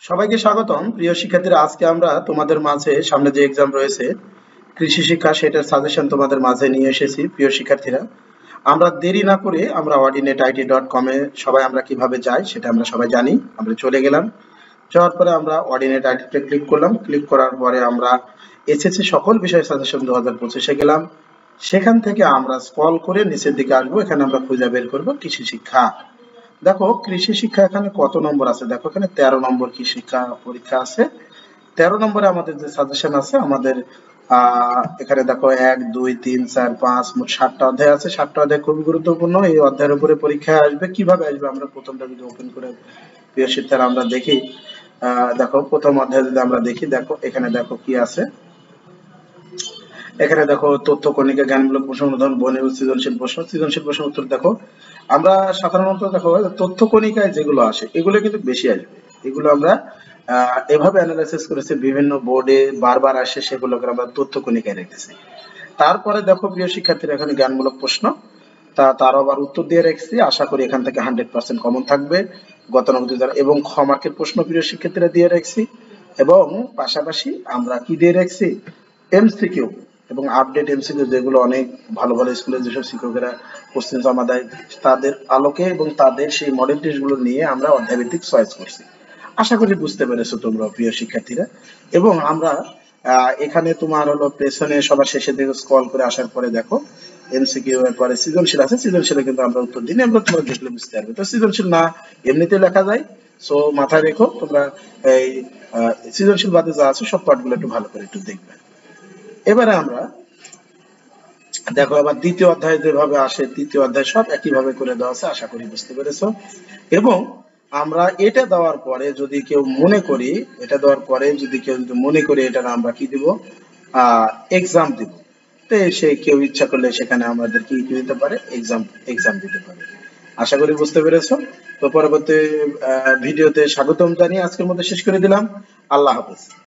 সবাইকে স্বাগতম প্রিয় শিক্ষার্থীরা। আজকে আমরা তোমাদের মাঝে সামনে যে এক্সাম রয়েছে কৃষি শিক্ষা সেটার সাজেশন তোমাদের মাঝে নিয়ে এসেছি। প্রিয় শিক্ষার্থীরা, আমরা দেরি না করে আমরা ordinate.it.com এ সবাই আমরা কিভাবে যাই সেটা আমরা সবাই জানি। আমরা চলে গেলাম, যাওয়ার পরে আমরা ordinate.it তে ক্লিক করলাম। ক্লিক করার পরে আমরা এসএসসি সকল বিষয় সাজেশন 2025 এ গেলাম। সেখান থেকে আমরা স্ক্রল করে নিচের দিকে আসবো। এখানে আমরা খুঁজে বের করব কৃষি শিক্ষা। দেখো কৃষি শিক্ষা এখানে কত নম্বর আছে, দেখো এখানে 13 নম্বর কৃষি শিক্ষা পরীক্ষা আছে। 13 নম্বরে আমাদের যে সাজেশন আছে আমাদের এখানে দেখো 1 2 3 4 5 মোট 7টা অধ্যায় আছে। 7টা অধ্যায় খুবই গুরুত্বপূর্ণ। এই অধ্যায়ের উপরে পরীক্ষায় আসবে। কিভাবে আসবে আমরা প্রথমটা যদি ওপেন করে প্রিয় শিক্ষার্থীরা আমরা দেখি। দেখো প্রথম অধ্যায় যদি আমরা দেখি, দেখো এখানে দেখো কি আছে। এখানে দেখো তথ্য কণিকা, জ্ঞানমূলক প্রশ্ন, উদাহরণ, বর্ণিল, সৃজনশীল প্রশ্ন। সৃজনশীল প্রশ্ন উত্তর দেখো আমরা সাধারণত দেখো তথ্য কণিকায় যেগুলো আসে এগুলো কিন্তু বেশি আসবে। এগুলো আমরা এভাবে অ্যানালাইসিস করেছি, বিভিন্ন বোর্ডে বারবার আসে, সেগুলোকে আমরা তথ্য কণিকায় রেখেছি। তারপরে দেখো প্রিয় শিক্ষার্থীরা এখানে জ্ঞানমূলক প্রশ্ন, তার আবার উত্তর দিয়ে রেখেছি। আশা করি এখান থেকে 100% কমন থাকবে গতানুগতিক দ্বারা, এবং খ মার্কের প্রশ্ন প্রিয় শিক্ষার্থীরা দিয়ে রেখেছি। এবং পাশাপাশি আমরা কি দিয়ে রেখেছি, এমসিকিউ এবং আপডেট এমসিকিউ, যেগুলো অনেক ভালো ভালো স্কুলের যেসব শিক্ষকেরা কোশ্চেন জমা দেয় তাদের আলোকে এবং তাদের সেই মডেল টেস্টগুলো নিয়ে আমরা অধ্যায়ভিত্তিক চয়েস করছি। আশা করি বুঝতে পেরেছো তোমরা প্রিয় শিক্ষার্থীরা। এবং আমরা এখানে তোমার হলো পেছনে সবার শেষের দিকে স্ক্রল করে আসার পরে দেখো এমসিকিউ এর পরে সৃজনশীল আছে। সৃজনশীলে কিন্তু আমরা উত্তর দিই, আমরা তোমরা দেখলে বুঝতে পারবে। তো সৃজনশীল না এমনিতে লেখা যায়, সো মাথায় রেখো তোমরা। এই সৃজনশীল বাদে যা আছে সব পার্টগুলো একটু ভালো করে একটু দেখবে। এবারে আমরা দেখো আবার দ্বিতীয় অধ্যায় যেভাবে আসে, তৃতীয় অধ্যায় সব একইভাবে করে দেওয়া আছে। আশা করি বুঝতে পেরেছো। এবং আমরা এটা দেওয়ার পরে যদি কেউ মনে করি, এটা আমরা কি দিব, এক্সাম দিব। তো সে কেউ ইচ্ছা করলে সেখানে আমাদের কি দিতে পারে, এক্সাম দিতে পারে। আশা করি বুঝতে পেরেছো। তো পরবর্তী ভিডিওতে স্বাগতম জানিয়ে আজকের মতো শেষ করে দিলাম। আল্লাহ হাফেজ।